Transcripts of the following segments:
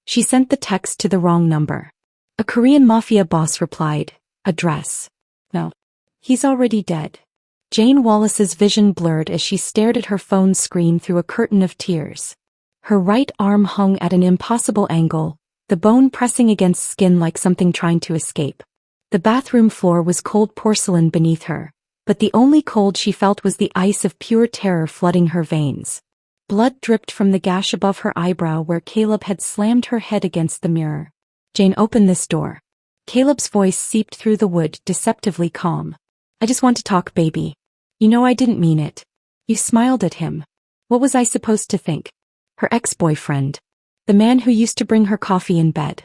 She sent the text to the wrong number. A Korean Mafia boss replied, "Address. No. He's already dead." Jane Wallace's vision blurred as she stared at her phone screen through a curtain of tears. Her right arm hung at an impossible angle, the bone pressing against skin like something trying to escape. The bathroom floor was cold porcelain beneath her, but the only cold she felt was the ice of pure terror flooding her veins. Blood dripped from the gash above her eyebrow where Caleb had slammed her head against the mirror. "Jane, open this door." Caleb's voice seeped through the wood, deceptively calm. "I just want to talk, baby. You know I didn't mean it." You smiled at him. What was I supposed to think? Her ex-boyfriend. The man who used to bring her coffee in bed.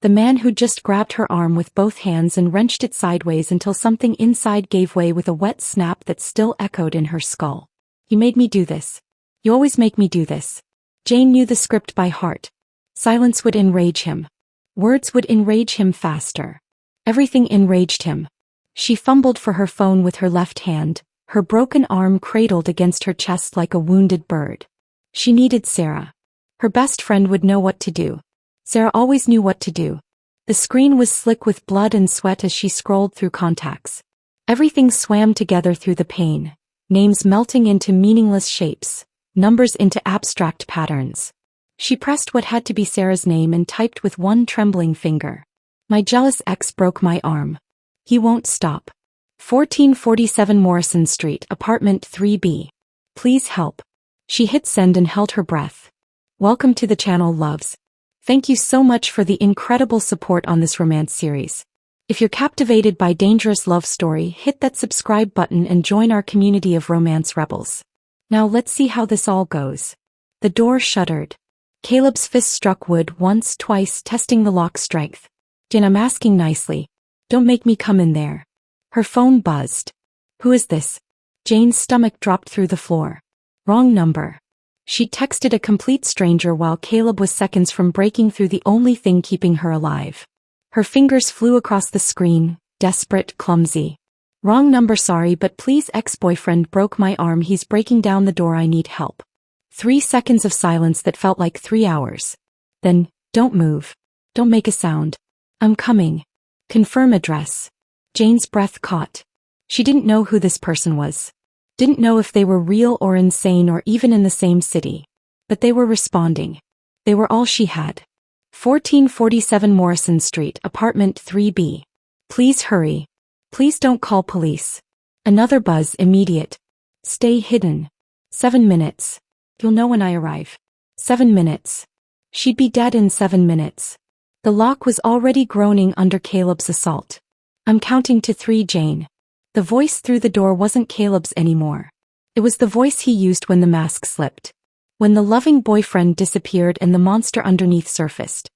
The man who just grabbed her arm with both hands and wrenched it sideways until something inside gave way with a wet snap that still echoed in her skull. "You made me do this. You always make me do this." Jane knew the script by heart. Silence would enrage him. Words would enrage him faster. Everything enraged him. She fumbled for her phone with her left hand, her broken arm cradled against her chest like a wounded bird. She needed Sarah. Her best friend would know what to do. Sarah always knew what to do. The screen was slick with blood and sweat as she scrolled through contacts. Everything swam together through the pain, names melting into meaningless shapes, numbers into abstract patterns. She pressed what had to be Sarah's name and typed with one trembling finger. "My jealous ex broke my arm. He won't stop. 1447 Morrison Street, apartment 3B. Please help." She hit send and held her breath. Welcome to the channel, loves. Thank you so much for the incredible support on this romance series. If you're captivated by dangerous love story, hit that subscribe button and join our community of romance rebels. Now let's see how this all goes. The door shuddered. Caleb's fist struck wood once, twice, testing the lock's strength. "Jane, I'm asking nicely. Don't make me come in there." Her phone buzzed. "Who is this?" Jane's stomach dropped through the floor. Wrong number. She texted a complete stranger while Caleb was seconds from breaking through the only thing keeping her alive. Her fingers flew across the screen, desperate, clumsy. "Wrong number, sorry, but please, ex-boyfriend broke my arm, he's breaking down the door, I need help." 3 seconds of silence that felt like 3 hours. Then, "Don't move. Don't make a sound. I'm coming. Confirm address." Jane's breath caught. She didn't know who this person was. Didn't know if they were real or insane or even in the same city. But they were responding. They were all she had. 1447 Morrison Street, apartment 3B. Please hurry. Please don't call police. Another buzz, immediate. Stay hidden. 7 minutes. You'll know when I arrive. 7 minutes. She'd be dead in 7 minutes. The lock was already groaning under Caleb's assault. "I'm counting to 3, Jane." The voice through the door wasn't Caleb's anymore. It was the voice he used when the mask slipped. When the loving boyfriend disappeared and the monster underneath surfaced.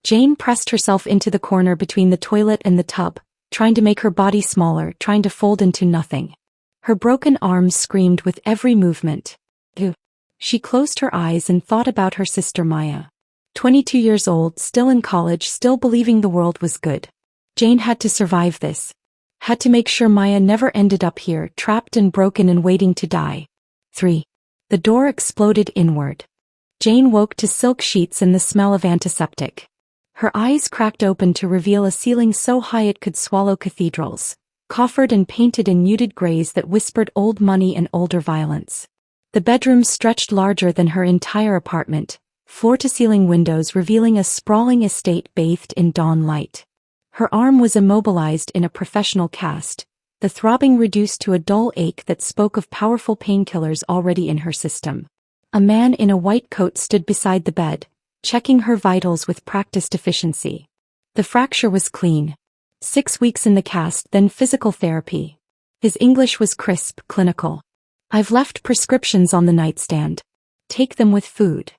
Jane pressed herself into the corner between the toilet and the tub, trying to make her body smaller, trying to fold into nothing. Her broken arms screamed with every movement. Ew. She closed her eyes and thought about her sister Maya. 22 years old, still in college, still believing the world was good. Jane had to survive this. Had to make sure Maya never ended up here, trapped and broken and waiting to die. 3. The door exploded inward. Jane woke to silk sheets and the smell of antiseptic. Her eyes cracked open to reveal a ceiling so high it could swallow cathedrals, coffered and painted in muted grays that whispered old money and older violence. The bedroom stretched larger than her entire apartment, floor-to-ceiling windows revealing a sprawling estate bathed in dawn light. Her arm was immobilized in a professional cast, the throbbing reduced to a dull ache that spoke of powerful painkillers already in her system. A man in a white coat stood beside the bed, checking her vitals with practiced efficiency. The fracture was clean. 6 weeks in the cast, then physical therapy. His English was crisp, clinical. "I've left prescriptions on the nightstand. Take them with food."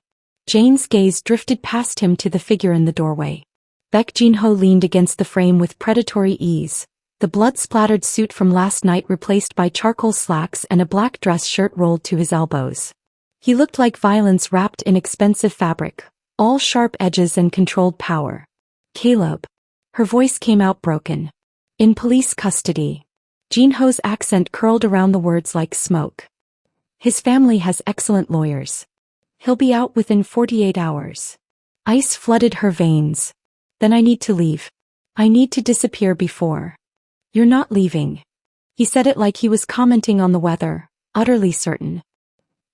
Jane's gaze drifted past him to the figure in the doorway. Baek Jin-ho leaned against the frame with predatory ease, the blood-splattered suit from last night replaced by charcoal slacks and a black dress shirt rolled to his elbows. He looked like violence wrapped in expensive fabric, all sharp edges and controlled power. "Caleb." Her voice came out broken. "In police custody." Jin-ho's accent curled around the words like smoke. "His family has excellent lawyers. He'll be out within 48 hours. Ice flooded her veins. Then I need to leave. I need to disappear before. You're not leaving. He said it like he was commenting on the weather, utterly certain.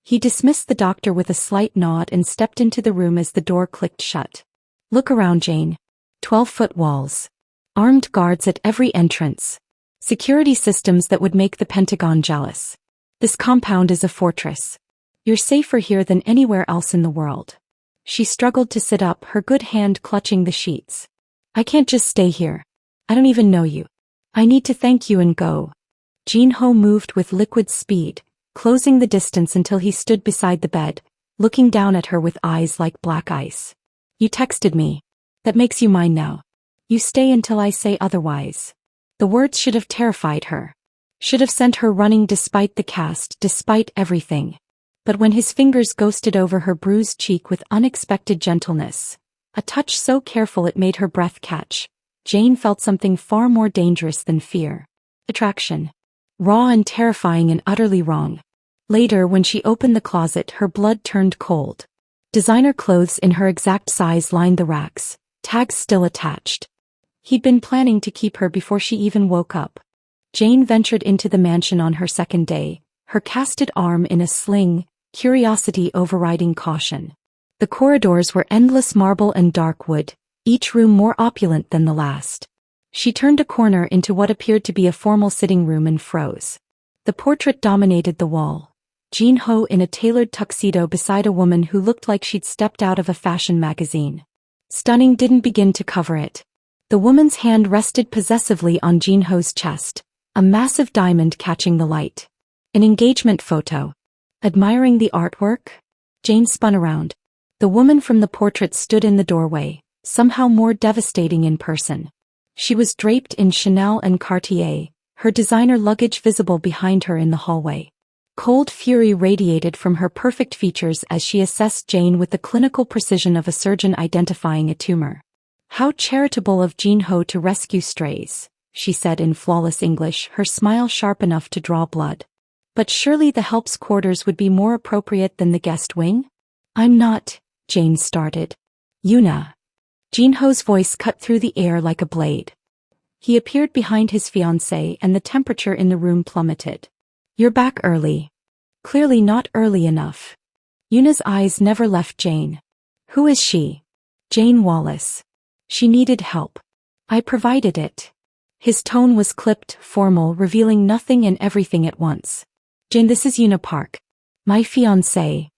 He dismissed the doctor with a slight nod and stepped into the room as the door clicked shut. Look around, Jane. 12-foot walls. Armed guards at every entrance. Security systems that would make the Pentagon jealous. This compound is a fortress. You're safer here than anywhere else in the world. She struggled to sit up, her good hand clutching the sheets. I can't just stay here. I don't even know you. I need to thank you and go. Jin-ho moved with liquid speed, closing the distance until he stood beside the bed, looking down at her with eyes like black ice. You texted me. That makes you mine now. You stay until I say otherwise. The words should have terrified her. Should have sent her running despite the cast, despite everything. But when his fingers ghosted over her bruised cheek with unexpected gentleness, a touch so careful it made her breath catch, Jane felt something far more dangerous than fear. Attraction. Raw and terrifying and utterly wrong. Later, when she opened the closet, her blood turned cold. Designer clothes in her exact size lined the racks, tags still attached. He'd been planning to keep her before she even woke up. Jane ventured into the mansion on her second day, her casted arm in a sling, curiosity overriding caution. The corridors were endless marble and dark wood, each room more opulent than the last. She turned a corner into what appeared to be a formal sitting room and froze. The portrait dominated the wall. Jin-ho in a tailored tuxedo beside a woman who looked like she'd stepped out of a fashion magazine. Stunning didn't begin to cover it. The woman's hand rested possessively on Jin-ho's chest, a massive diamond catching the light. An engagement photo. Admiring the artwork? Jane spun around. The woman from the portrait stood in the doorway, somehow more devastating in person. She was draped in Chanel and Cartier, her designer luggage visible behind her in the hallway. Cold fury radiated from her perfect features as she assessed Jane with the clinical precision of a surgeon identifying a tumor. How charitable of Jin-ho to rescue strays, she said in flawless English, her smile sharp enough to draw blood. But surely the help's quarters would be more appropriate than the guest wing? I'm not, Jane started. Yuna. Jin-ho's voice cut through the air like a blade. He appeared behind his fiancée and the temperature in the room plummeted. You're back early. Clearly not early enough. Yuna's eyes never left Jane. Who is she? Jane Wallace. She needed help. I provided it. His tone was clipped, formal, revealing nothing and everything at once. Jane, this is Yuna Park. My fiancée.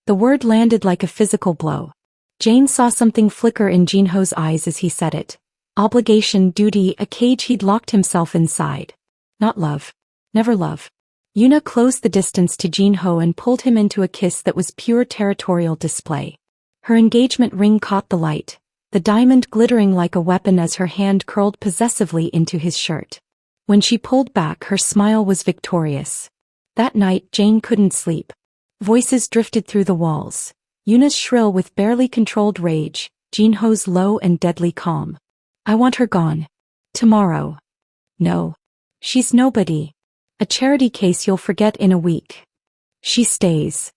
The word landed like a physical blow. Jane saw something flicker in Jin-ho's eyes as he said it. Obligation, duty, a cage he'd locked himself inside. Not love. Never love. Yuna closed the distance to Jin-ho and pulled him into a kiss that was pure territorial display. Her engagement ring caught the light, the diamond glittering like a weapon as her hand curled possessively into his shirt. When she pulled back, her smile was victorious. That night, Jane couldn't sleep. Voices drifted through the walls. Yuna's shrill with barely controlled rage, Jin-ho's low and deadly calm. I want her gone. Tomorrow. No. She's nobody. A charity case you'll forget in a week. She stays.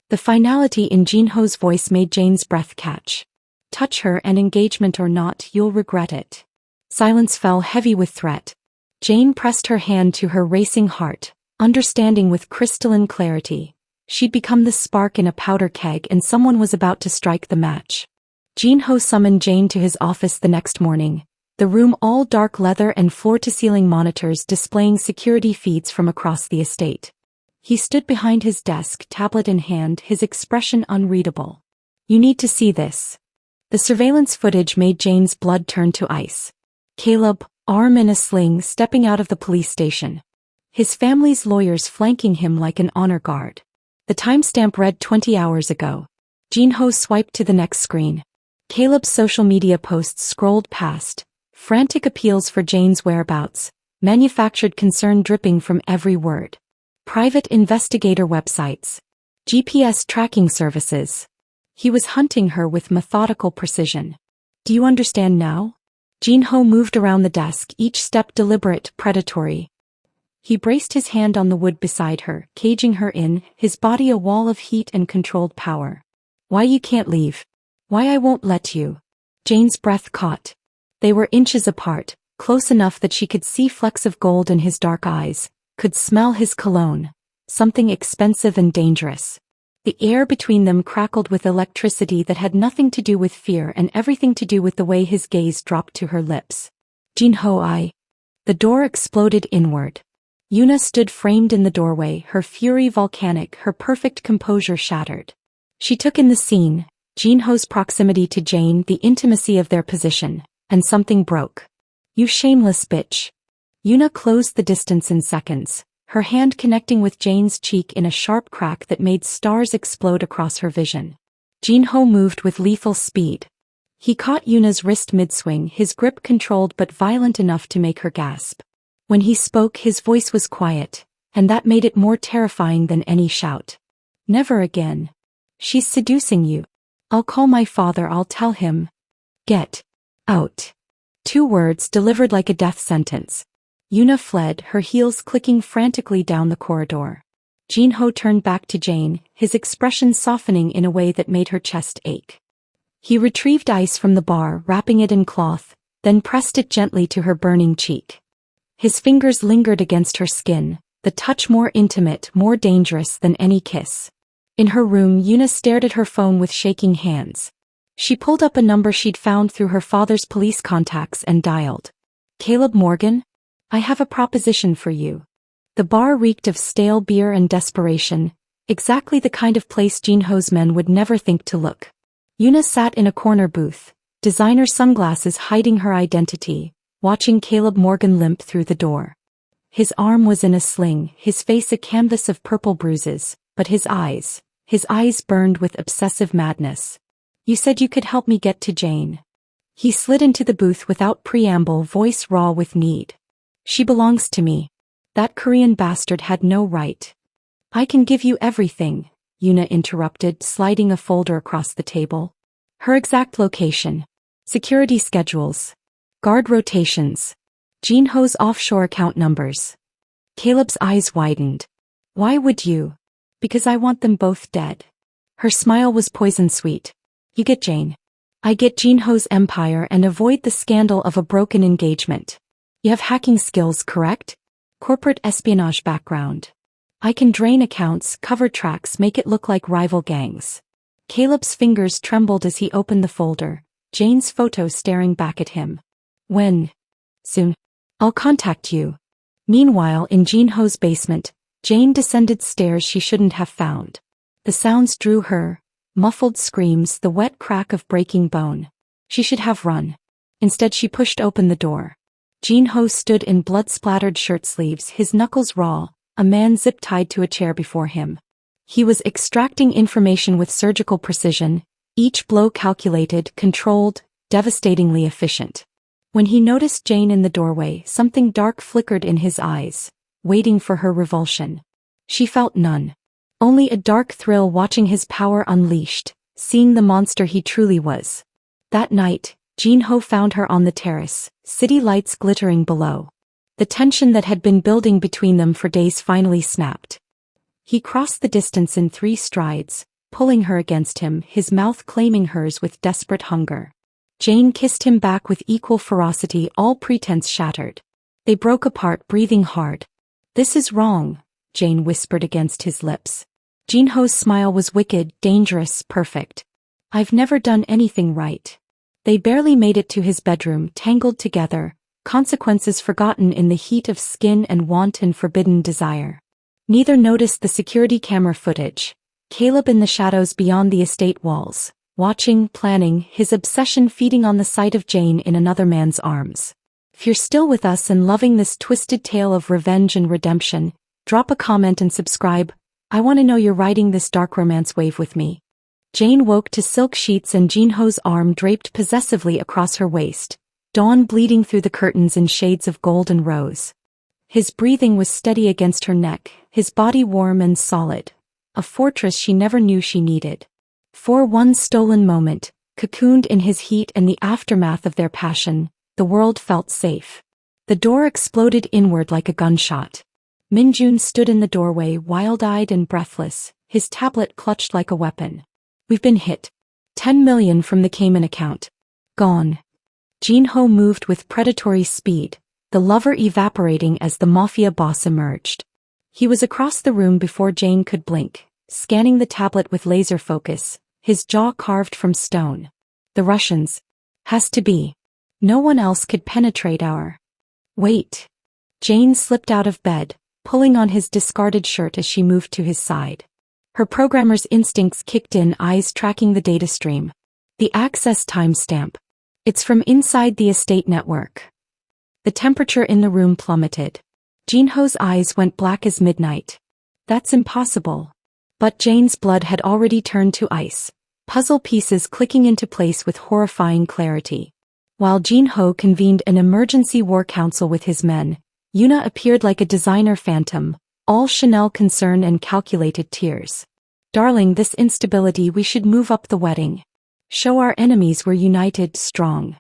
The finality in Jin-ho's voice made Jane's breath catch. Touch her and engagement or not, you'll regret it. Silence fell heavy with threat. Jane pressed her hand to her racing heart, understanding with crystalline clarity. She'd become the spark in a powder keg and someone was about to strike the match. Jin-ho summoned Jane to his office the next morning, the room all dark leather and floor-to-ceiling monitors displaying security feeds from across the estate. He stood behind his desk, tablet in hand, his expression unreadable. You need to see this. The surveillance footage made Jane's blood turn to ice. Caleb, arm in a sling, stepping out of the police station. His family's lawyers flanking him like an honor guard. The timestamp read 20 hours ago. Jin-ho swiped to the next screen. Caleb's social media posts scrolled past. Frantic appeals for Jane's whereabouts, manufactured concern dripping from every word. Private investigator websites. GPS tracking services. He was hunting her with methodical precision. Do you understand now? Jin-ho moved around the desk, each step deliberate, predatory. He braced his hand on the wood beside her, caging her in, his body a wall of heat and controlled power. Why you can't leave? Why I won't let you. Jane's breath caught. They were inches apart, close enough that she could see flecks of gold in his dark eyes, could smell his cologne, something expensive and dangerous. The air between them crackled with electricity that had nothing to do with fear and everything to do with the way his gaze dropped to her lips. Jinho. The door exploded inward. Yuna stood framed in the doorway, her fury volcanic, her perfect composure shattered. She took in the scene, Jinho's proximity to Jane, the intimacy of their position, and something broke. You shameless bitch. Yuna closed the distance in seconds, her hand connecting with Jane's cheek in a sharp crack that made stars explode across her vision. Jinho moved with lethal speed. He caught Yuna's wrist mid-swing, his grip controlled but violent enough to make her gasp. When he spoke, his voice was quiet, and that made it more terrifying than any shout. Never again. She's seducing you. I'll call my father, I'll tell him. Get out. 2 words delivered like a death sentence. Yuna fled, her heels clicking frantically down the corridor. Jinho turned back to Jane, his expression softening in a way that made her chest ache. He retrieved ice from the bar, wrapping it in cloth, then pressed it gently to her burning cheek. His fingers lingered against her skin, the touch more intimate, more dangerous than any kiss. In her room, Yuna stared at her phone with shaking hands. She pulled up a number she'd found through her father's police contacts and dialed. Caleb Morgan? I have a proposition for you. The bar reeked of stale beer and desperation, exactly the kind of place Jinho's men would never think to look. Yuna sat in a corner booth, designer sunglasses hiding her identity, watching Caleb Morgan limp through the door. His arm was in a sling, his face a canvas of purple bruises, but his eyes burned with obsessive madness. You said you could help me get to Jane. He slid into the booth without preamble, voice raw with need. She belongs to me. That Korean bastard had no right. I can give you everything, Yuna interrupted, sliding a folder across the table. Her exact location. Security schedules. Guard rotations. Jinho's offshore account numbers. Caleb's eyes widened. Why would you? Because I want them both dead. Her smile was poison sweet. You get Jane. I get Jinho's empire and avoid the scandal of a broken engagement. You have hacking skills, correct? Corporate espionage background. I can drain accounts, cover tracks, make it look like rival gangs. Caleb's fingers trembled as he opened the folder, Jane's photo staring back at him. When? Soon. I'll contact you. Meanwhile, in Jinho's basement, Jane descended stairs she shouldn't have found. The sounds drew her, muffled screams, the wet crack of breaking bone. She should have run. Instead, she pushed open the door. Jinho stood in blood-splattered shirt sleeves, his knuckles raw, a man zip-tied to a chair before him. He was extracting information with surgical precision, each blow calculated, controlled, devastatingly efficient. When he noticed Jane in the doorway, something dark flickered in his eyes, waiting for her revulsion. She felt none. Only a dark thrill watching his power unleashed, seeing the monster he truly was. That night, Jinho found her on the terrace, city lights glittering below. The tension that had been building between them for days finally snapped. He crossed the distance in 3 strides, pulling her against him, his mouth claiming hers with desperate hunger. Jane kissed him back with equal ferocity, all pretense shattered. They broke apart, breathing hard. This is wrong, Jane whispered against his lips. Jinho's smile was wicked, dangerous, perfect. I've never done anything right. They barely made it to his bedroom, tangled together, consequences forgotten in the heat of skin and wanton forbidden desire. Neither noticed the security camera footage. Caleb in the shadows beyond the estate walls, watching, planning, his obsession feeding on the sight of Jane in another man's arms. If you're still with us and loving this twisted tale of revenge and redemption, drop a comment and subscribe. I want to know you're riding this dark romance wave with me. Jane woke to silk sheets and Jinho's arm draped possessively across her waist, dawn bleeding through the curtains in shades of gold and rose. His breathing was steady against her neck, his body warm and solid, a fortress she never knew she needed. For one stolen moment, cocooned in his heat and the aftermath of their passion, the world felt safe. The door exploded inward like a gunshot. Minjun stood in the doorway, wild-eyed and breathless, his tablet clutched like a weapon. We've been hit. 10 million from the Cayman account. Gone. Jin-ho moved with predatory speed, the lover evaporating as the Mafia boss emerged. He was across the room before Jane could blink, scanning the tablet with laser focus, his jaw carved from stone. The Russians. Has to be. No one else could penetrate our. Wait. Jane slipped out of bed, pulling on his discarded shirt as she moved to his side. Her programmer's instincts kicked in, eyes tracking the data stream. The access timestamp. It's from inside the estate network. The temperature in the room plummeted. Jin-ho's eyes went black as midnight. That's impossible. But Jane's blood had already turned to ice, puzzle pieces clicking into place with horrifying clarity. While Jin-ho convened an emergency war council with his men, Yuna appeared like a designer phantom, all Chanel concern and calculated tears. Darling, this instability, we should move up the wedding. Show our enemies we're united, strong.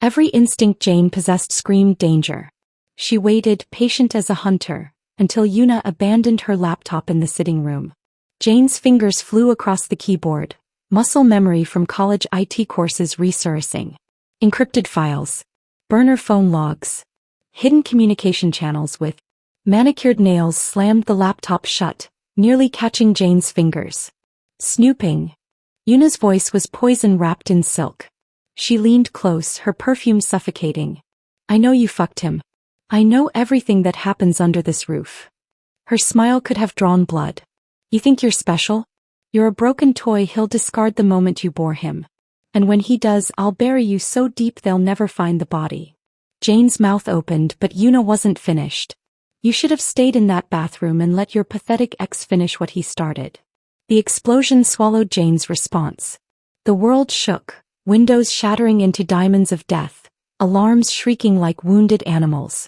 Every instinct Jane possessed screamed danger. She waited, patient as a hunter, until Yuna abandoned her laptop in the sitting room. Jane's fingers flew across the keyboard, muscle memory from college IT courses resurfacing. Encrypted files. Burner phone logs. Hidden communication channels. With manicured nails slammed the laptop shut, nearly catching Jane's fingers. Snooping. Yuna's voice was poison wrapped in silk. She leaned close, her perfume suffocating. I know you fucked him. I know everything that happens under this roof. Her smile could have drawn blood. You think you're special? You're a broken toy he'll discard the moment you bore him. And when he does, I'll bury you so deep they'll never find the body. Jane's mouth opened, but Yuna wasn't finished. You should have stayed in that bathroom and let your pathetic ex finish what he started. The explosion swallowed Jane's response. The world shook, windows shattering into diamonds of death, alarms shrieking like wounded animals.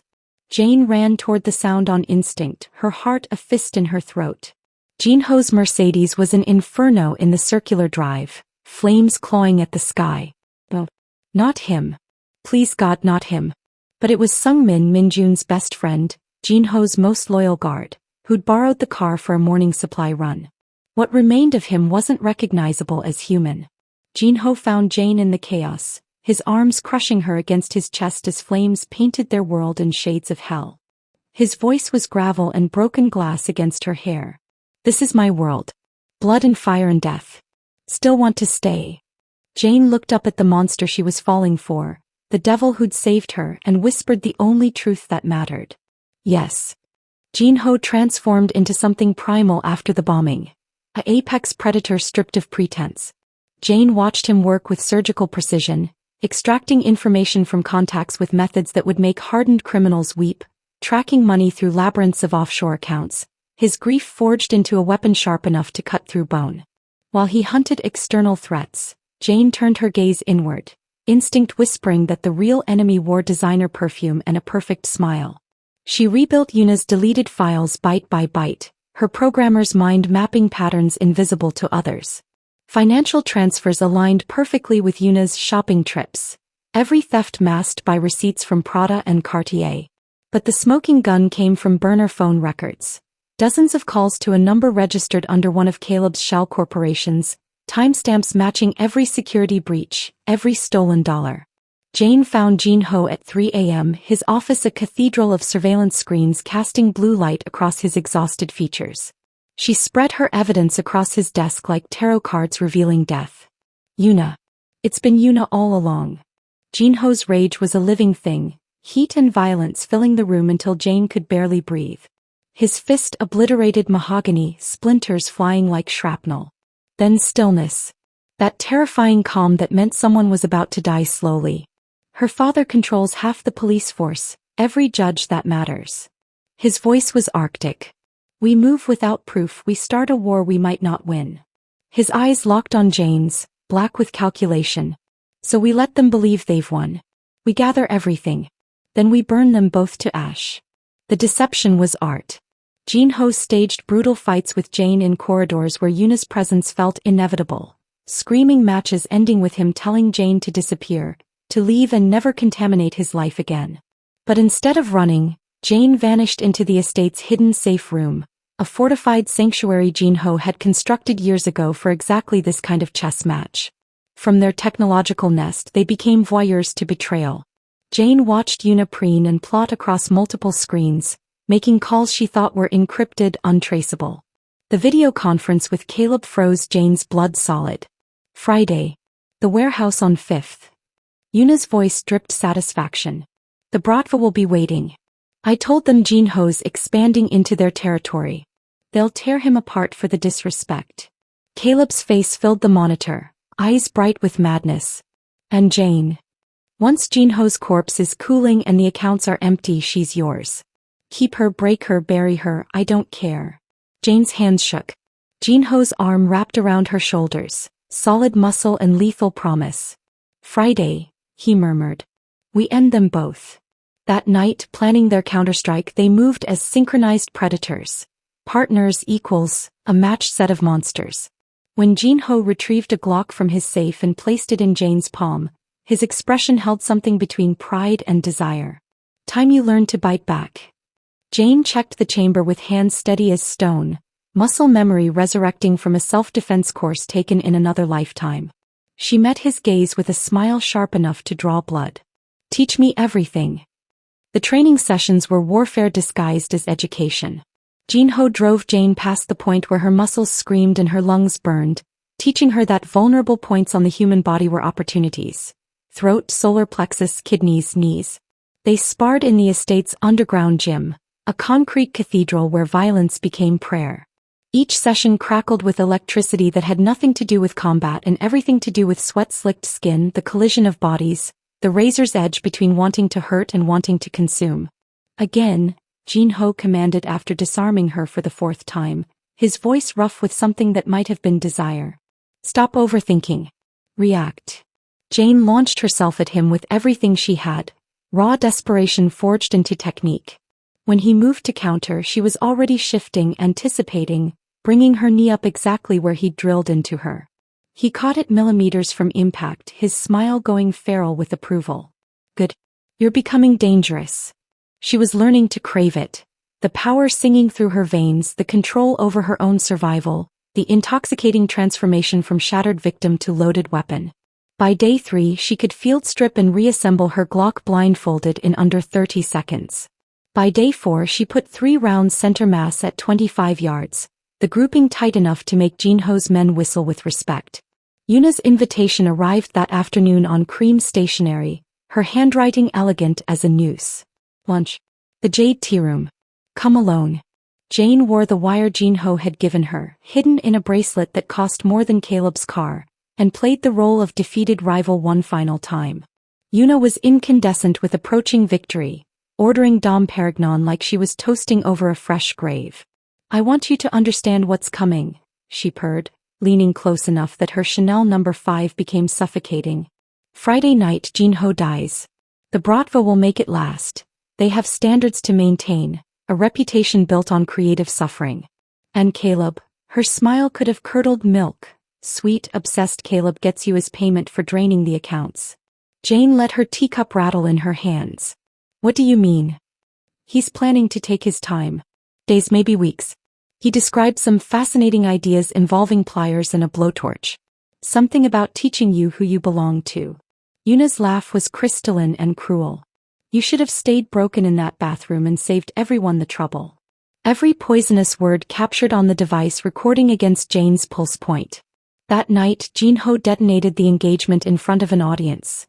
Jane ran toward the sound on instinct, her heart a fist in her throat. Jin-ho's Mercedes was an inferno in the circular drive, flames clawing at the sky. Oh, not him. Please God, not him. But it was Sungmin, Minjun's best friend, Jin-ho's most loyal guard, who'd borrowed the car for a morning supply run. What remained of him wasn't recognizable as human. Jin-ho found Jane in the chaos, his arms crushing her against his chest as flames painted their world in shades of hell. His voice was gravel and broken glass against her hair. This is my world. Blood and fire and death. Still want to stay. Jane looked up at the monster she was falling for, the devil who'd saved her, and whispered the only truth that mattered. Yes. Jin-ho transformed into something primal after the bombing. An apex predator stripped of pretense. Jane watched him work with surgical precision, extracting information from contacts with methods that would make hardened criminals weep, tracking money through labyrinths of offshore accounts, his grief forged into a weapon sharp enough to cut through bone. While he hunted external threats, Jane turned her gaze inward, instinct whispering that the real enemy wore designer perfume and a perfect smile. She rebuilt Yuna's deleted files byte by byte, her programmer's mind mapping patterns invisible to others. Financial transfers aligned perfectly with Yuna's shopping trips, every theft masked by receipts from Prada and Cartier. But the smoking gun came from burner phone records. Dozens of calls to a number registered under one of Caleb's shell corporations, timestamps matching every security breach, every stolen dollar. Jane found Jin-ho at 3 a.m., his office a cathedral of surveillance screens casting blue light across his exhausted features. She spread her evidence across his desk like tarot cards revealing death. Yuna. It's been Yuna all along. Jin-ho's rage was a living thing, heat and violence filling the room until Jane could barely breathe. His fist obliterated mahogany, splinters flying like shrapnel. Then stillness. That terrifying calm that meant someone was about to die slowly. Her father controls half the police force, every judge that matters. His voice was arctic. We move without proof, we start a war we might not win. His eyes locked on Jane's, black with calculation. So we let them believe they've won. We gather everything. Then we burn them both to ash. The deception was art. Jin-ho staged brutal fights with Jane in corridors where Yuna's presence felt inevitable, screaming matches ending with him telling Jane to disappear, to leave and never contaminate his life again. But instead of running, Jane vanished into the estate's hidden safe room, a fortified sanctuary Jin-ho had constructed years ago for exactly this kind of chess match. From their technological nest they became voyeurs to betrayal. Jane watched Yuna preen and plot across multiple screens, making calls she thought were encrypted, untraceable. The video conference with Caleb froze Jane's blood solid. Friday. The warehouse on 5th. Yuna's voice dripped satisfaction. The Bratva will be waiting. I told them Jinho's expanding into their territory. They'll tear him apart for the disrespect. Caleb's face filled the monitor, eyes bright with madness. And Jane. Once Jinho's corpse is cooling and the accounts are empty, she's yours. Keep her, break her, bury her, I don't care. Jane's hands shook. Jinho's arm wrapped around her shoulders, solid muscle and lethal promise. Friday, he murmured. We end them both. That night, planning their counterstrike, they moved as synchronized predators. Partners, equals, a matched set of monsters. When Jinho retrieved a Glock from his safe and placed it in Jane's palm, his expression held something between pride and desire. Time you learn to bite back. Jane checked the chamber with hands steady as stone, muscle memory resurrecting from a self-defense course taken in another lifetime. She met his gaze with a smile sharp enough to draw blood. Teach me everything. The training sessions were warfare disguised as education. Jinho drove Jane past the point where her muscles screamed and her lungs burned, teaching her that vulnerable points on the human body were opportunities. Throat, solar plexus, kidneys, knees. They sparred in the estate's underground gym, a concrete cathedral where violence became prayer. Each session crackled with electricity that had nothing to do with combat and everything to do with sweat-slicked skin, the collision of bodies, the razor's edge between wanting to hurt and wanting to consume. Again, Jinho commanded after disarming her for the 4th time, his voice rough with something that might have been desire. Stop overthinking. React. Jane launched herself at him with everything she had, raw desperation forged into technique. When he moved to counter, she was already shifting, anticipating, bringing her knee up exactly where he'd drilled into her. He caught it millimeters from impact, his smile going feral with approval. Good. You're becoming dangerous. She was learning to crave it. The power singing through her veins, the control over her own survival, the intoxicating transformation from shattered victim to loaded weapon. By day 3, she could field strip and reassemble her Glock blindfolded in under 30 seconds. By day 4, she put 3 rounds center mass at 25 yards, the grouping tight enough to make Jinho's men whistle with respect. Yuna's invitation arrived that afternoon on cream stationery, her handwriting elegant as a noose. Lunch. The Jade Tea Room. Come alone. Jane wore the wire Jinho had given her, hidden in a bracelet that cost more than Caleb's car, and played the role of defeated rival one final time. Yuna was incandescent with approaching victory, ordering Dom Perignon like she was toasting over a fresh grave. I want you to understand what's coming, she purred, leaning close enough that her Chanel No. 5 became suffocating. Friday night, Jinho dies. The Bratva will make it last. They have standards to maintain, a reputation built on creative suffering. And Caleb, her smile could have curdled milk. Sweet, obsessed Caleb gets you as payment for draining the accounts. Jane let her teacup rattle in her hands. What do you mean? He's planning to take his time. Days, maybe weeks. He described some fascinating ideas involving pliers and a blowtorch. Something about teaching you who you belong to. Yuna's laugh was crystalline and cruel. You should have stayed broken in that bathroom and saved everyone the trouble. Every poisonous word captured on the device recording against Jane's pulse point. That night, Jinho detonated the engagement in front of an audience.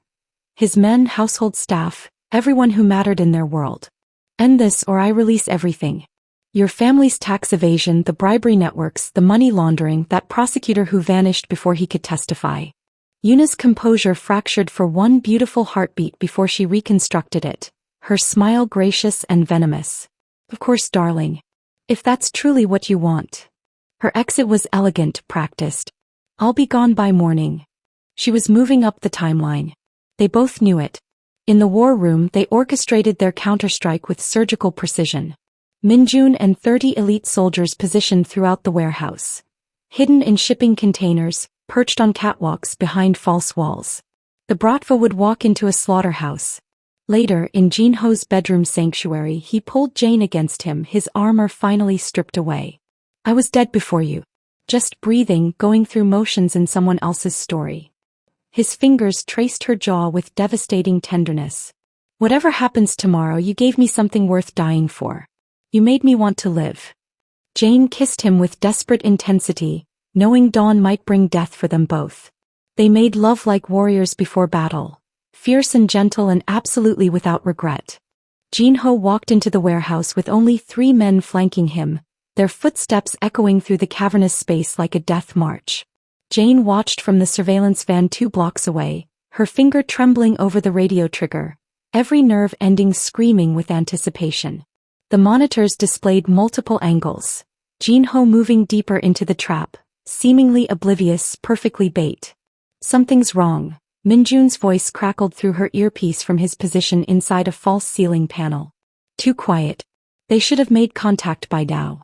His men, household staff, everyone who mattered in their world. End this or I release everything. Your family's tax evasion, the bribery networks, the money laundering, that prosecutor who vanished before he could testify. Yuna's composure fractured for one beautiful heartbeat before she reconstructed it, her smile gracious and venomous. Of course, darling. If that's truly what you want. Her exit was elegant, practiced. I'll be gone by morning. She was moving up the timeline. They both knew it. In the war room, they orchestrated their counterstrike with surgical precision. Minjun and 30 elite soldiers positioned throughout the warehouse. Hidden in shipping containers, perched on catwalks behind false walls. The Bratva would walk into a slaughterhouse. Later, in Jinho's bedroom sanctuary, he pulled Jane against him, his armor finally stripped away. I was dead before you. Just breathing, going through motions in someone else's story. His fingers traced her jaw with devastating tenderness. Whatever happens tomorrow, you gave me something worth dying for. You made me want to live. Jane kissed him with desperate intensity, knowing dawn might bring death for them both. They made love like warriors before battle, fierce and gentle and absolutely without regret. Jin-ho walked into the warehouse with only 3 men flanking him, their footsteps echoing through the cavernous space like a death march. Jane watched from the surveillance van 2 blocks away, her finger trembling over the radio trigger, every nerve ending screaming with anticipation. The monitors displayed multiple angles, Jin-ho moving deeper into the trap, seemingly oblivious, perfectly bait. Something's wrong, Minjun's voice crackled through her earpiece from his position inside a false ceiling panel. Too quiet. They should have made contact by now.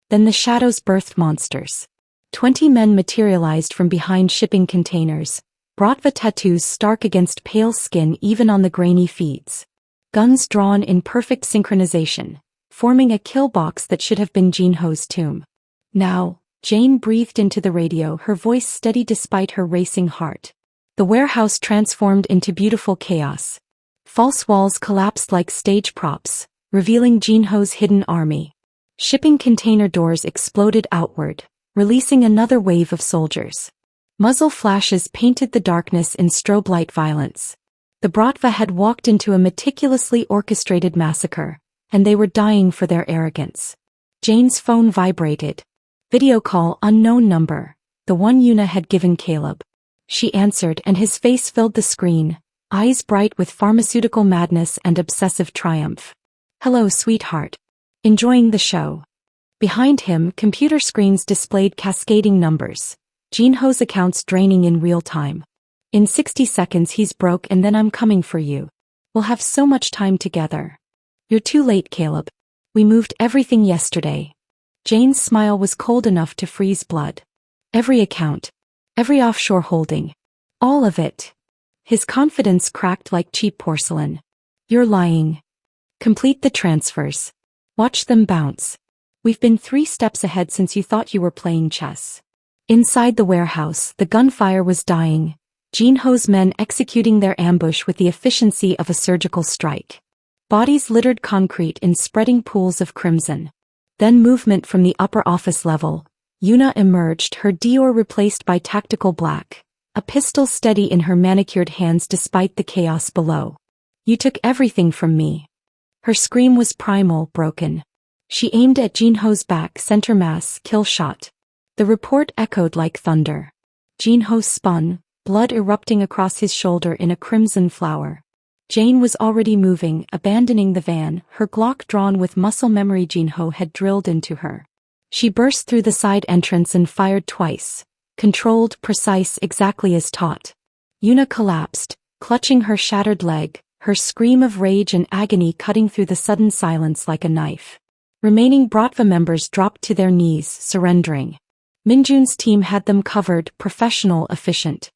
Then the shadows birthed monsters. 20 men materialized from behind shipping containers, Bratva tattoos stark against pale skin even on the grainy feeds. Guns drawn in perfect synchronization, forming a kill box that should have been Jin-ho's tomb. Now, Jane breathed into the radio, her voice steady despite her racing heart. The warehouse transformed into beautiful chaos. False walls collapsed like stage props, revealing Jin-ho's hidden army. Shipping container doors exploded outward, releasing another wave of soldiers. Muzzle flashes painted the darkness in strobe light violence. The Bratva had walked into a meticulously orchestrated massacre, and they were dying for their arrogance. Jane's phone vibrated. Video call, unknown number, the one Yuna had given Caleb. She answered and his face filled the screen, eyes bright with pharmaceutical madness and obsessive triumph. Hello, sweetheart. Enjoying the show. Behind him, computer screens displayed cascading numbers, Jin-ho's accounts draining in real time. In 60 seconds he's broke and then I'm coming for you. We'll have so much time together. You're too late, Caleb. We moved everything yesterday. Jane's smile was cold enough to freeze blood. Every account. Every offshore holding. All of it. His confidence cracked like cheap porcelain. You're lying. Complete the transfers. Watch them bounce. We've been 3 steps ahead since you thought you were playing chess. Inside the warehouse, the gunfire was dying, Jin-ho's men executing their ambush with the efficiency of a surgical strike. Bodies littered concrete in spreading pools of crimson. Then movement from the upper office level. Yuna emerged, her Dior replaced by tactical black, a pistol steady in her manicured hands despite the chaos below. You took everything from me. Her scream was primal, broken. She aimed at Jin-ho's back, center mass, kill shot. The report echoed like thunder. Jin-ho spun, blood erupting across his shoulder in a crimson flower. Jane was already moving, abandoning the van, her Glock drawn with muscle memory Jin-ho had drilled into her. She burst through the side entrance and fired twice, controlled, precise, exactly as taught. Yuna collapsed, clutching her shattered leg, her scream of rage and agony cutting through the sudden silence like a knife. Remaining Bratva members dropped to their knees, surrendering. Minjun's team had them covered, professional, efficient.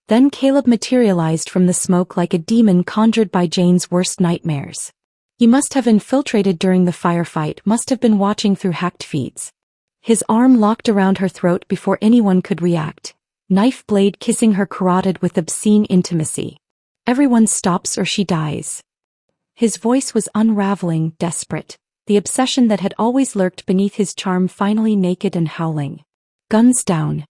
Then Caleb materialized from the smoke like a demon conjured by Jane's worst nightmares. He must have infiltrated during the firefight, must have been watching through hacked feeds. His arm locked around her throat before anyone could react, knife blade kissing her carotid with obscene intimacy. Everyone stops or she dies. His voice was unraveling, desperate, the obsession that had always lurked beneath his charm finally naked and howling. Guns down.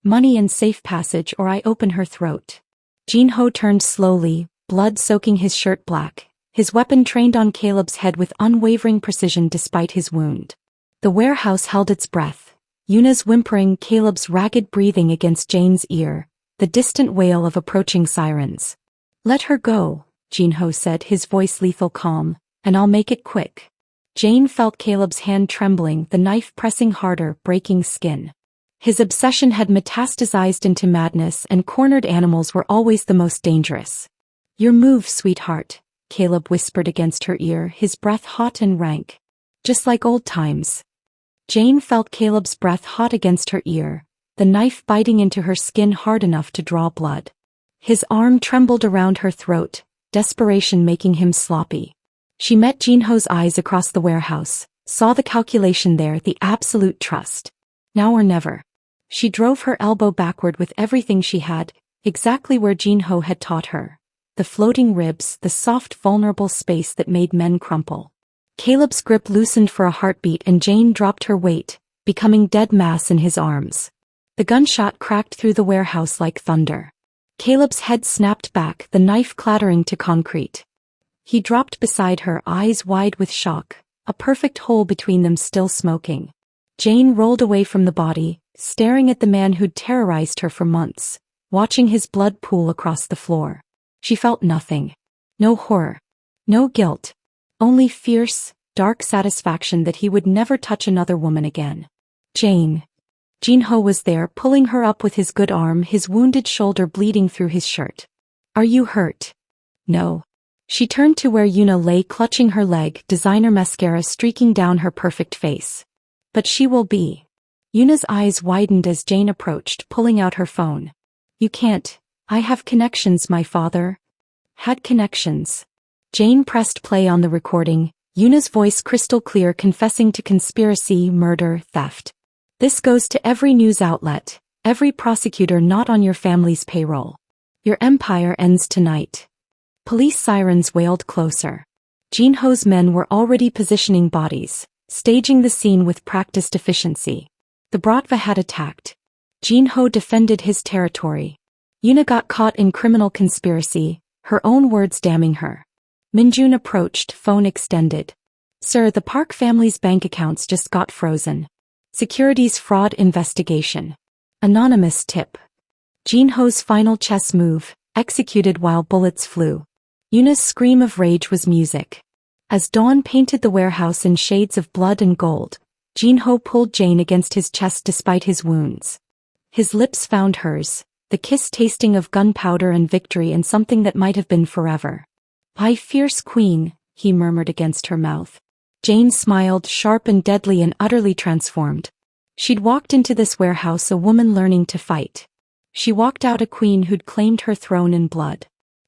Money and safe passage or I open her throat. Jin-ho turned slowly, blood soaking his shirt black, his weapon trained on Caleb's head with unwavering precision despite his wound. The warehouse held its breath, Yuna's whimpering, Caleb's ragged breathing against Jane's ear, the distant wail of approaching sirens. Let her go, Jin-ho said, his voice lethal calm, and I'll make it quick. Jane felt Caleb's hand trembling, the knife pressing harder, breaking skin. His obsession had metastasized into madness and cornered animals were always the most dangerous. Your move, sweetheart, Caleb whispered against her ear, his breath hot and rank. Just like old times. Jane felt Caleb's breath hot against her ear, the knife biting into her skin hard enough to draw blood. His arm trembled around her throat, desperation making him sloppy. She met Jin-ho's eyes across the warehouse, saw the calculation there, the absolute trust. Now or never. She drove her elbow backward with everything she had, exactly where Jinho had taught her. The floating ribs, the soft vulnerable space that made men crumple. Caleb's grip loosened for a heartbeat and Jane dropped her weight, becoming dead mass in his arms. The gunshot cracked through the warehouse like thunder. Caleb's head snapped back, the knife clattering to concrete. He dropped beside her, eyes wide with shock, a perfect hole between them still smoking. Jane rolled away from the body, staring at the man who'd terrorized her for months, watching his blood pool across the floor. She felt nothing. No horror. No guilt. Only fierce, dark satisfaction that he would never touch another woman again. Jane. Jinho was there, pulling her up with his good arm, his wounded shoulder bleeding through his shirt. Are you hurt? No. She turned to where Yuna lay clutching her leg, designer mascara streaking down her perfect face. But she will be. Yuna's eyes widened as Jane approached, pulling out her phone. You can't. I have connections, my father. Had connections. Jane pressed play on the recording, Yuna's voice crystal clear, confessing to conspiracy, murder, theft. This goes to every news outlet, every prosecutor not on your family's payroll. Your empire ends tonight. Police sirens wailed closer. Jinho's men were already positioning bodies, staging the scene with practiced efficiency. The Bratva had attacked. Jinho defended his territory. Yuna got caught in criminal conspiracy, her own words damning her. Minjun approached, phone extended. Sir, the Park family's bank accounts just got frozen. Securities fraud investigation. Anonymous tip. Jinho's final chess move, executed while bullets flew. Yuna's scream of rage was music. As dawn painted the warehouse in shades of blood and gold, Jinho pulled Jane against his chest despite his wounds. His lips found hers, the kiss tasting of gunpowder and victory and something that might have been forever. "My fierce queen," he murmured against her mouth. Jane smiled, sharp and deadly and utterly transformed. She'd walked into this warehouse a woman learning to fight. She walked out a queen who'd claimed her throne in blood.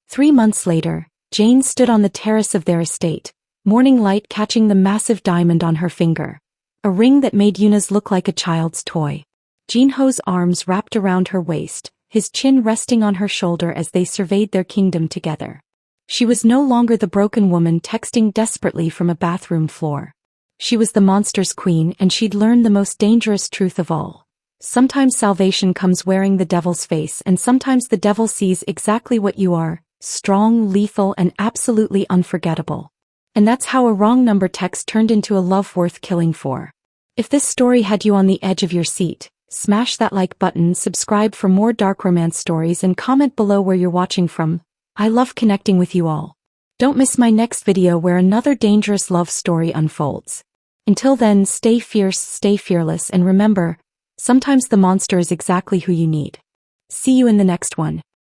3 months later, Jane stood on the terrace of their estate, morning light catching the massive diamond on her finger. A ring that made Yuna's look like a child's toy. Jinho's arms wrapped around her waist, his chin resting on her shoulder as they surveyed their kingdom together. She was no longer the broken woman texting desperately from a bathroom floor. She was the monster's queen, and she'd learned the most dangerous truth of all. Sometimes salvation comes wearing the devil's face, and sometimes the devil sees exactly what you are, strong, lethal, and absolutely unforgettable. And that's how a wrong number text turned into a love worth killing for. If this story had you on the edge of your seat, smash that like button, subscribe for more dark romance stories, and comment below where you're watching from. I love connecting with you all. Don't miss my next video where another dangerous love story unfolds. Until then, stay fierce, stay fearless, and remember, sometimes the monster is exactly who you need. See you in the next one.